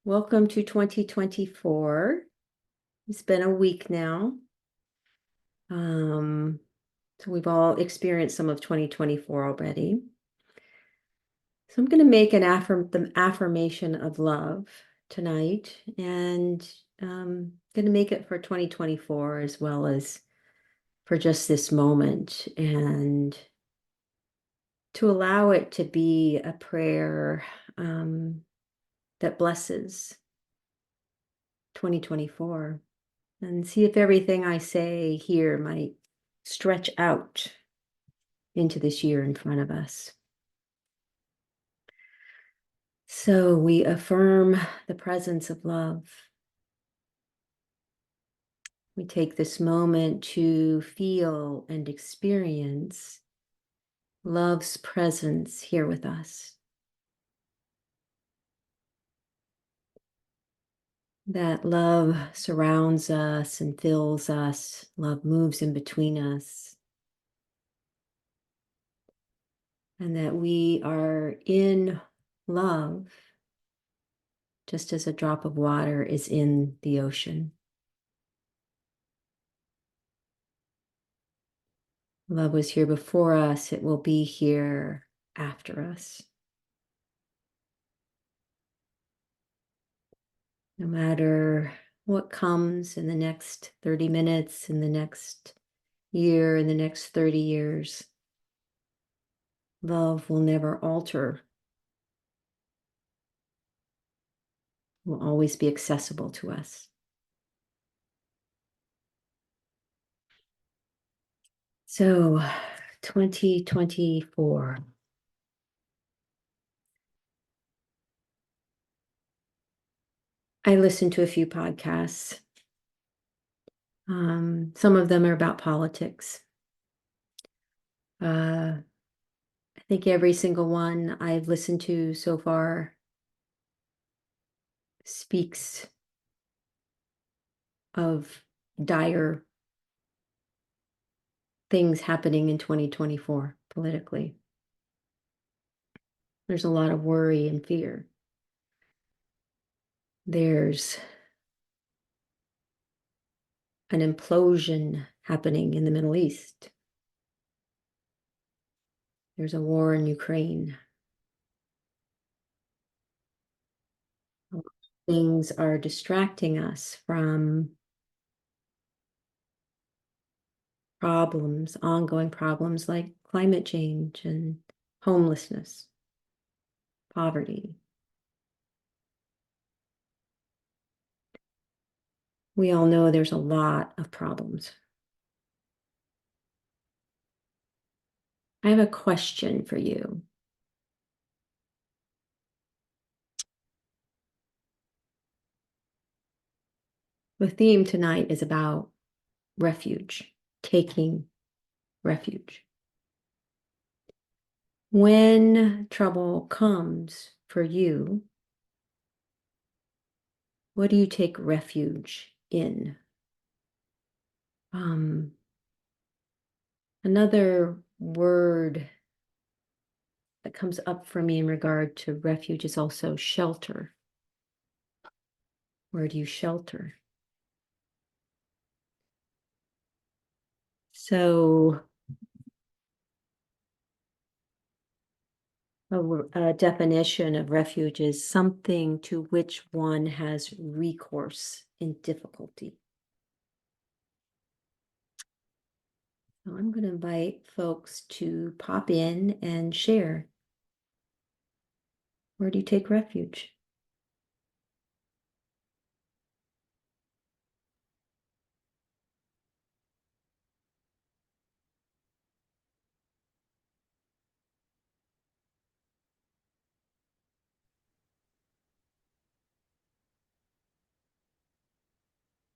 Welcome to 2024. It's been a week now. Um, so we've all experienced some of 2024 already. So I'm going to make the affirmation of love tonight, and going to make it for 2024 as well as for just this moment, and to allow it to be a prayer um, that blesses 2024. And see if everything I say here might stretch out into this year in front of us. So we affirm the presence of love. We take this moment to feel and experience love's presence here with us. That love surrounds us and fills us. Love moves in between us. And that we are in love just as a drop of water is in the ocean. Love was here before us, it will be here after us. No matter what comes in the next 30 minutes, in the next year, in the next 30 years, love will never alter, will always be accessible to us. So, 2024. I listened to a few podcasts. Some of them are about politics. I think every single one I've listened to so far speaks of dire things happening in 2024 politically. There's a lot of worry and fear. There's an implosion happening in the Middle East. There's a war in Ukraine. Things are distracting us from problems, ongoing problems like climate change and homelessness, poverty. We all know there's a lot of problems. I have a question for you. The theme tonight is about refuge, taking refuge. When trouble comes for you, what do you take refuge in? Um, Another word that comes up for me in regard to refuge is also shelter. Where do you shelter? So, a definition of refuge is something to which one has recourse in difficulty. So I'm going to invite folks to pop in and share. Where do you take refuge?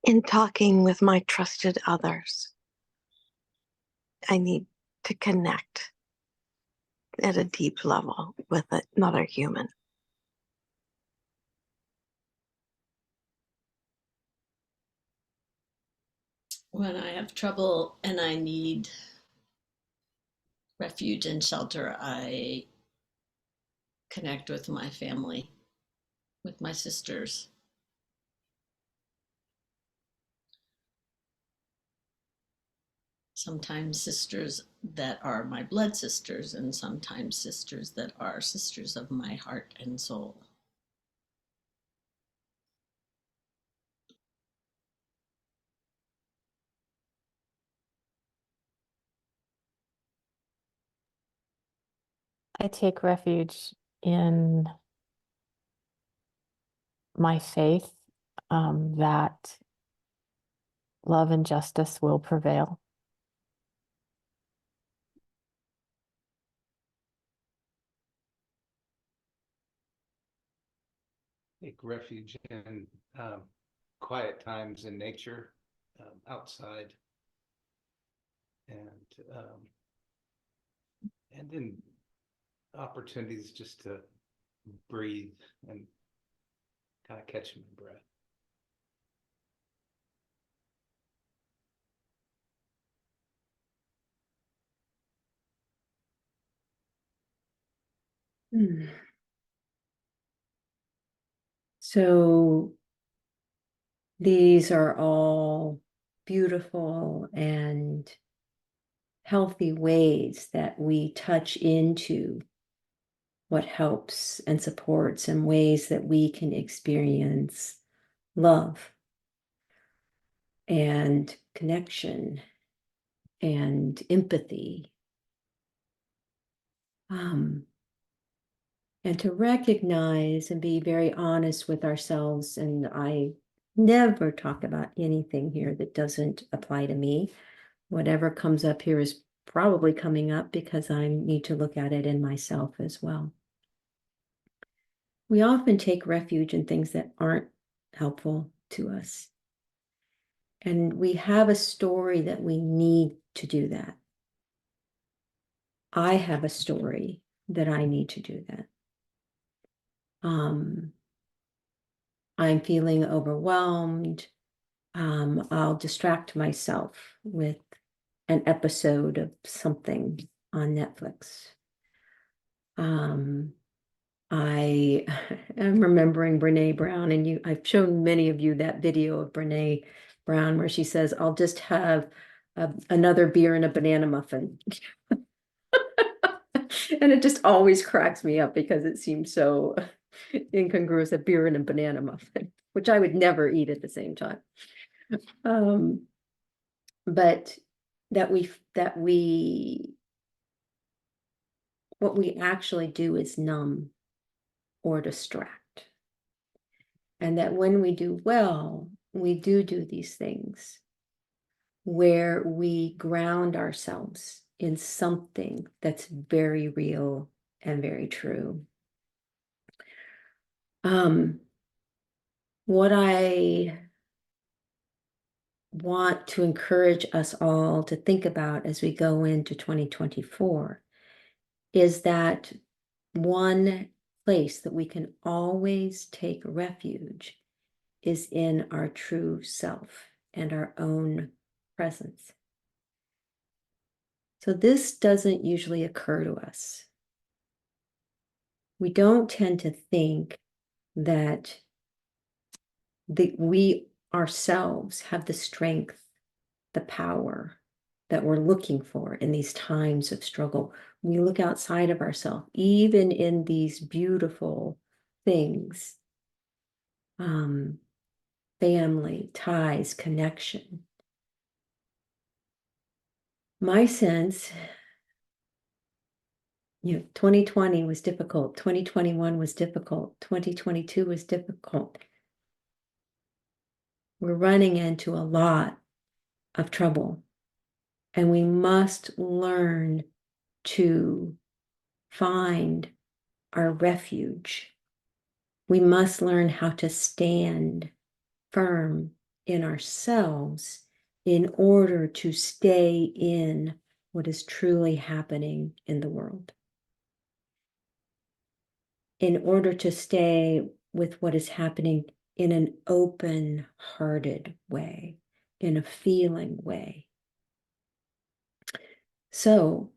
In talking with my trusted others, I need to connect at a deep level with another human. When I have trouble and I need refuge and shelter, I connect with my family. with my sisters. Sometimes sisters that are my blood sisters, and sometimes sisters that are sisters of my heart and soul. I take refuge in my faith that love and justice will prevail. Take refuge in quiet times in nature, outside, and in opportunities just to breathe and kind of catch my breath. So these are all beautiful and healthy ways that we touch into what helps and supports and ways that we can experience love and connection and empathy. And to recognize and be very honest with ourselves. And I never talk about anything here that doesn't apply to me. Whatever comes up here is probably coming up because I need to look at it in myself as well. We often take refuge in things that aren't helpful to us. And we have a story that we need to do that. I have a story that I need to do that. I'm feeling overwhelmed. I'll distract myself with an episode of something on Netflix. I am remembering Brene Brown, and I've shown many of you that video of Brene Brown where she says, I'll just have another beer and a banana muffin. And it just always cracks me up because it seems so incongruous, a beer and a banana muffin, which I would never eat at the same time. But what we actually do is numb or distract. And that when we do well, we do these things where we ground ourselves in something that's very real and very true. What I want to encourage us all to think about as we go into 2024 is that one place that we can always take refuge is in our true self and our own presence. So this doesn't usually occur to us. We don't tend to think that we ourselves have the strength, the power that we're looking for in these times of struggle. We look outside of ourselves, even in these beautiful things, family, ties, connection. My sense, 2020 was difficult, 2021 was difficult, 2022 was difficult. We're running into a lot of trouble, and we must learn to find our refuge. We must learn how to stand firm in ourselves in order to stay in what is truly happening in the world. In order to stay with what is happening in an open-hearted way, in a feeling way. So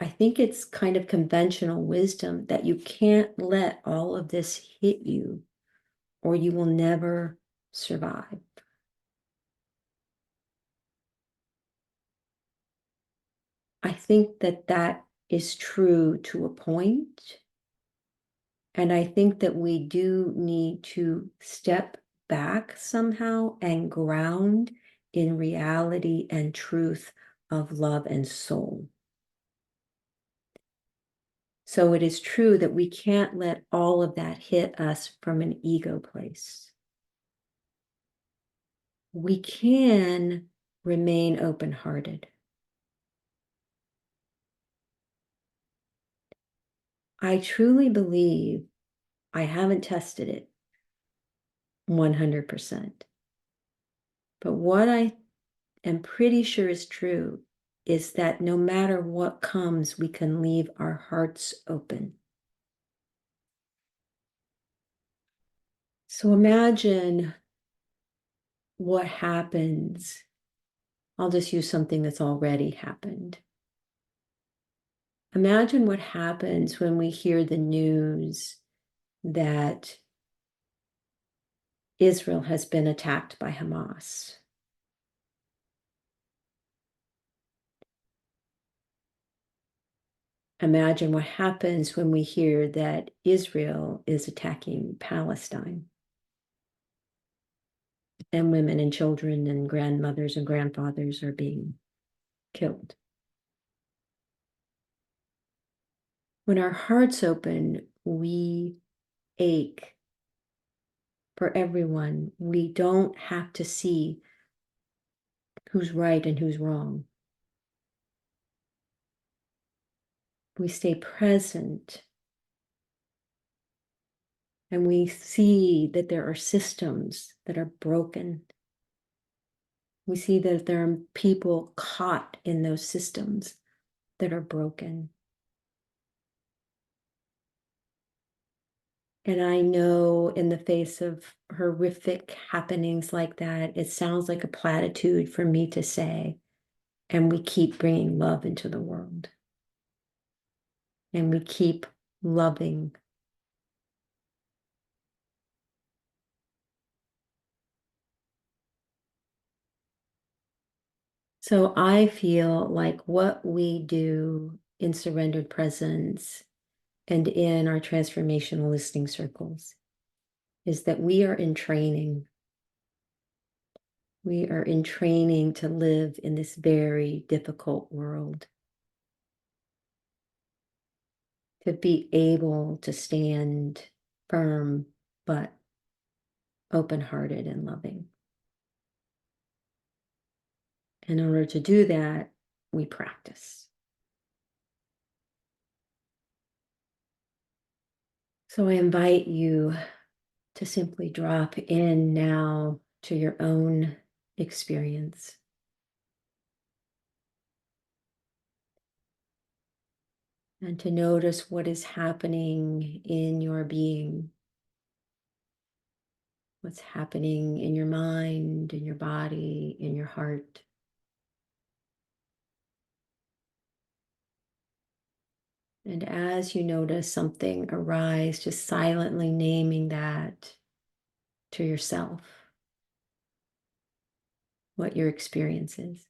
I think it's kind of conventional wisdom that you can't let all of this hit you or you will never survive. I think that that is true to a point. And I think that we do need to step back somehow and ground in reality and truth of love and soul. So it is true that we can't let all of that hit us from an ego place. We can remain open hearted. I truly believe, I haven't tested it 100%, but what I am pretty sure is true is that no matter what comes, we can leave our hearts open. So imagine what happens. I'll just use something that's already happened. Imagine what happens when we hear the news that Israel has been attacked by Hamas. Imagine what happens when we hear that Israel is attacking Palestine, and women and children and grandmothers and grandfathers are being killed. When our hearts open, we ache for everyone. We don't have to see who's right and who's wrong. We stay present and we see that there are systems that are broken. We see that there are people caught in those systems that are broken. And I know in the face of horrific happenings like that, it sounds like a platitude for me to say, and we keep bringing love into the world. And we keep loving. So I feel like what we do in surrendered presence and in our transformational listening circles is that we are in training. We are in training to live in this very difficult world, to be able to stand firm, but open-hearted and loving. In order to do that, we practice. So I invite you to simply drop in now to your own experience. And to notice what is happening in your being, what's happening in your mind, in your body, in your heart. And as you notice something arise, just silently naming that to yourself, what your experience is.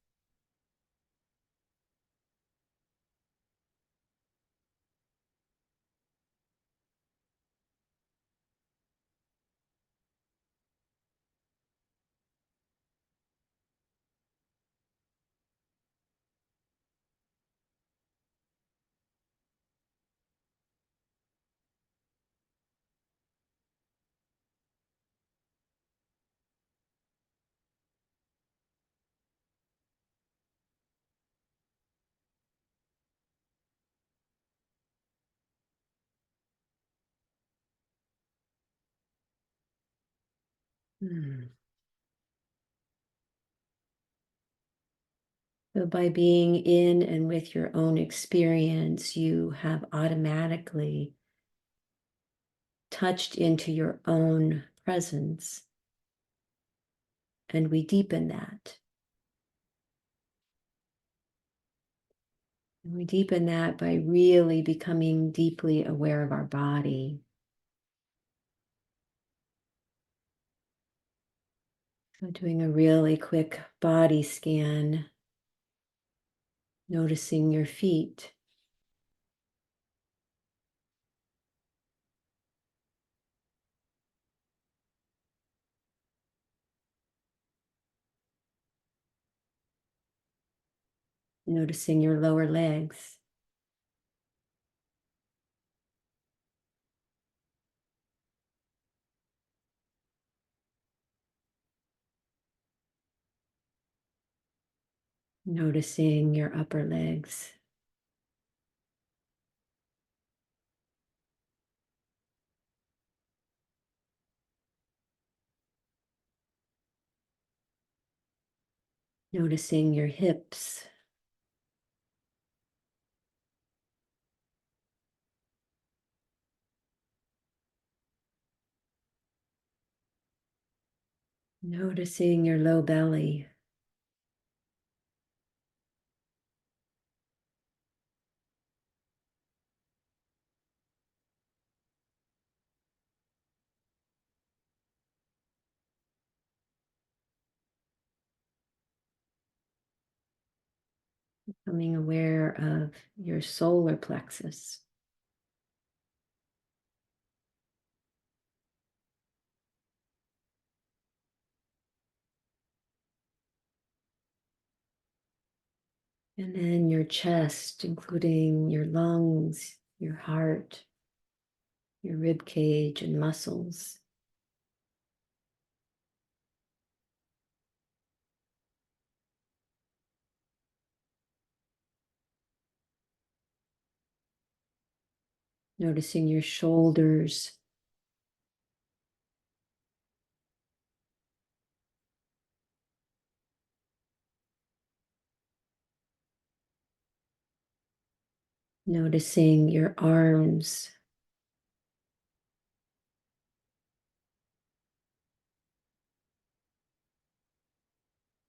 Hmm. So by being in and with your own experience, you have automatically touched into your own presence, and we deepen that. And we deepen that by really becoming deeply aware of our body. So doing a really quick body scan, noticing your feet. Noticing your lower legs. Noticing your upper legs. Noticing your hips. Noticing your low belly. Becoming aware of your solar plexus. And then your chest, including your lungs, your heart, your rib cage and muscles. Noticing your shoulders. Noticing your arms.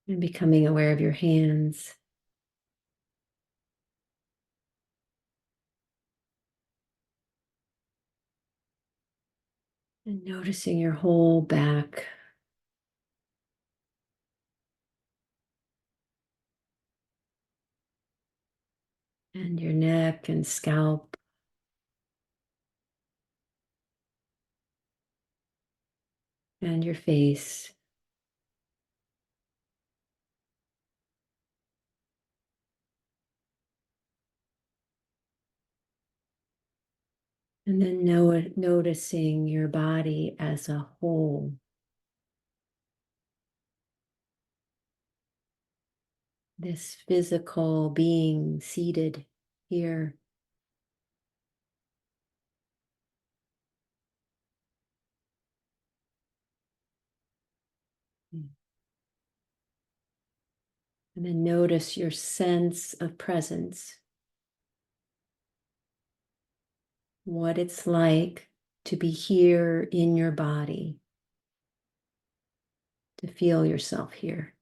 And becoming aware of your hands. And noticing your whole back. And your neck and scalp. And your face. And then noticing your body as a whole. This physical being seated here. And then notice your sense of presence. What it's like to be here in your body, to feel yourself here.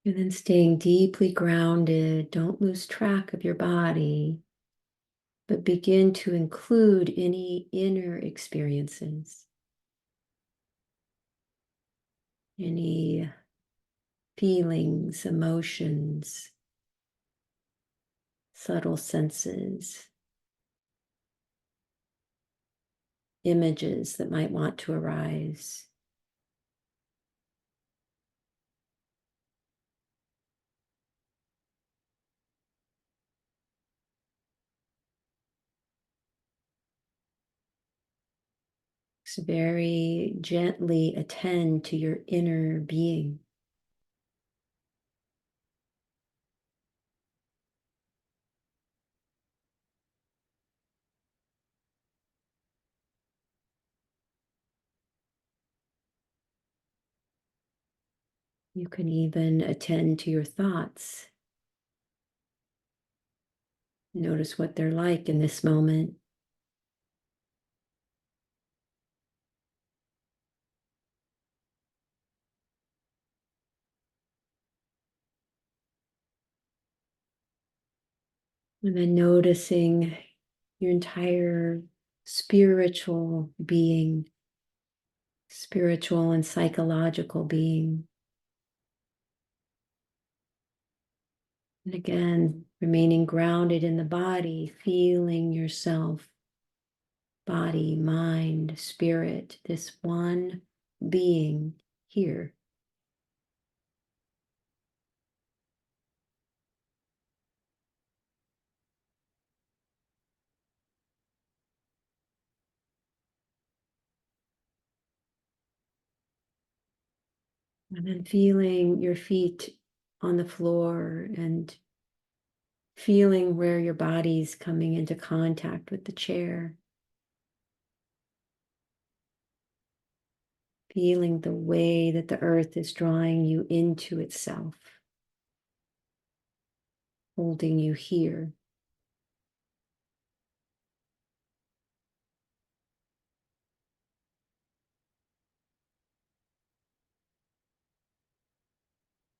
And then staying deeply grounded, don't lose track of your body, but begin to include any inner experiences, any feelings, emotions, subtle senses, images that might want to arise. So very gently attend to your inner being. You can even attend to your thoughts. Notice what they're like in this moment. And then noticing your entire spiritual being, spiritual and psychological being. And again, remaining grounded in the body, feeling yourself, body, mind, spirit, this one being here. And then feeling your feet on the floor and feeling where your body's coming into contact with the chair. Feeling the way that the earth is drawing you into itself, holding you here.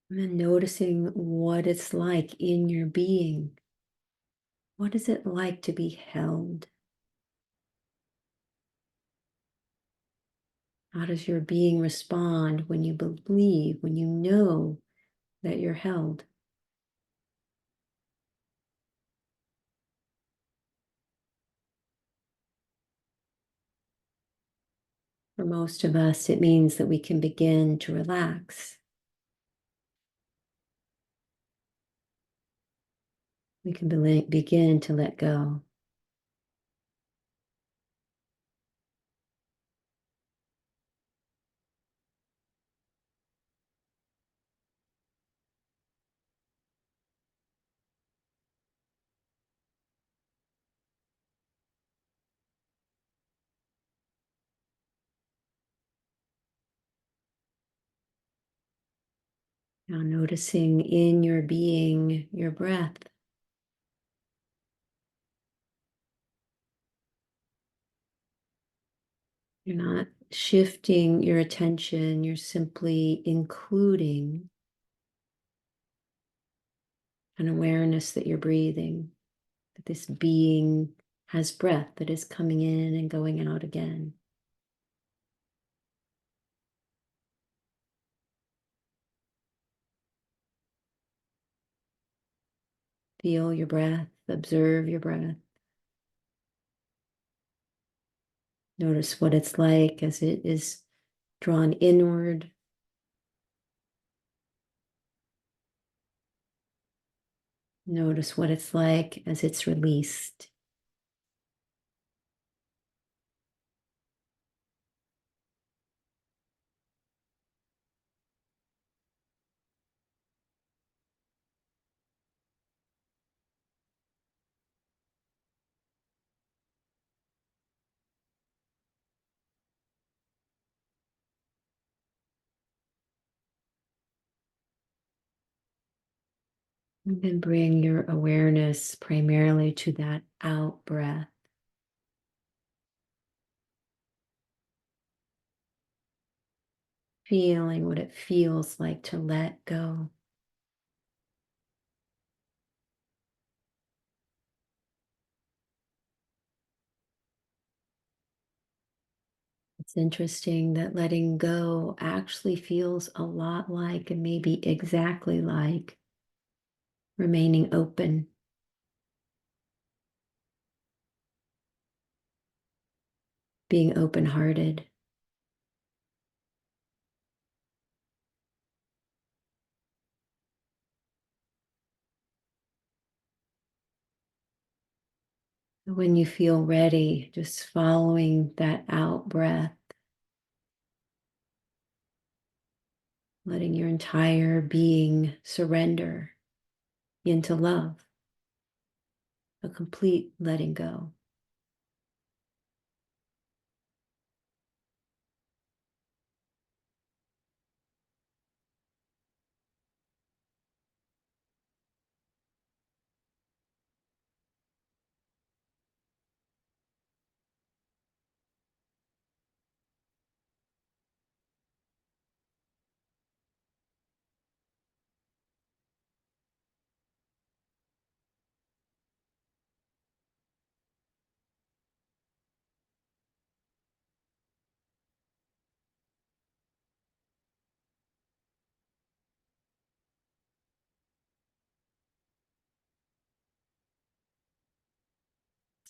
And then noticing what it's like in your being. What is it like to be held? How does your being respond when you believe, when you know that you're held? For most of us, it means that we can begin to relax. We can begin to let go. Now noticing in your being your breath. You're not shifting your attention, you're simply including an awareness that you're breathing, that this being has breath that is coming in and going out again. Feel your breath, observe your breath. Notice what it's like as it is drawn inward. Notice what it's like as it's released. And then bring your awareness primarily to that out breath. Feeling what it feels like to let go. It's interesting that letting go actually feels a lot like, and maybe exactly like, remaining open. Being open-hearted. When you feel ready, just following that out breath, letting your entire being surrender into love, a complete letting go.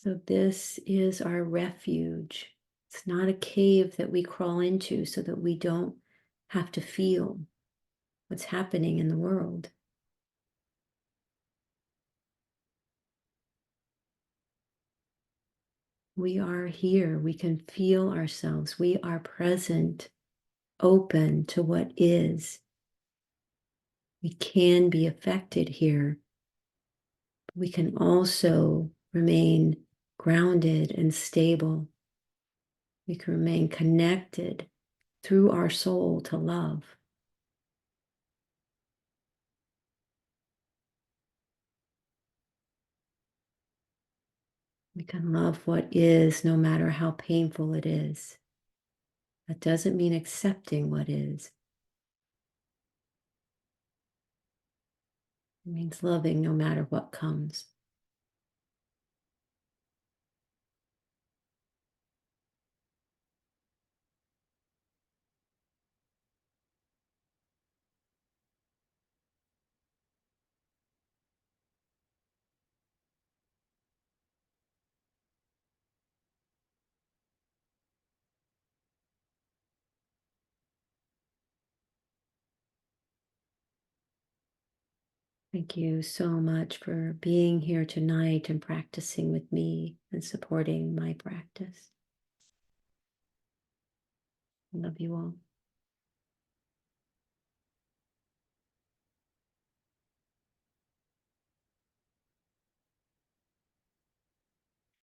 So this is our refuge. It's not a cave that we crawl into so that we don't have to feel what's happening in the world. We are here. We can feel ourselves. We are present, open to what is. We can be affected here. We can also remain grounded and stable. We can remain connected through our soul to love. We can love what is, no matter how painful it is. That doesn't mean accepting what is. It means loving no matter what comes. Thank you so much for being here tonight and practicing with me and supporting my practice. I love you all.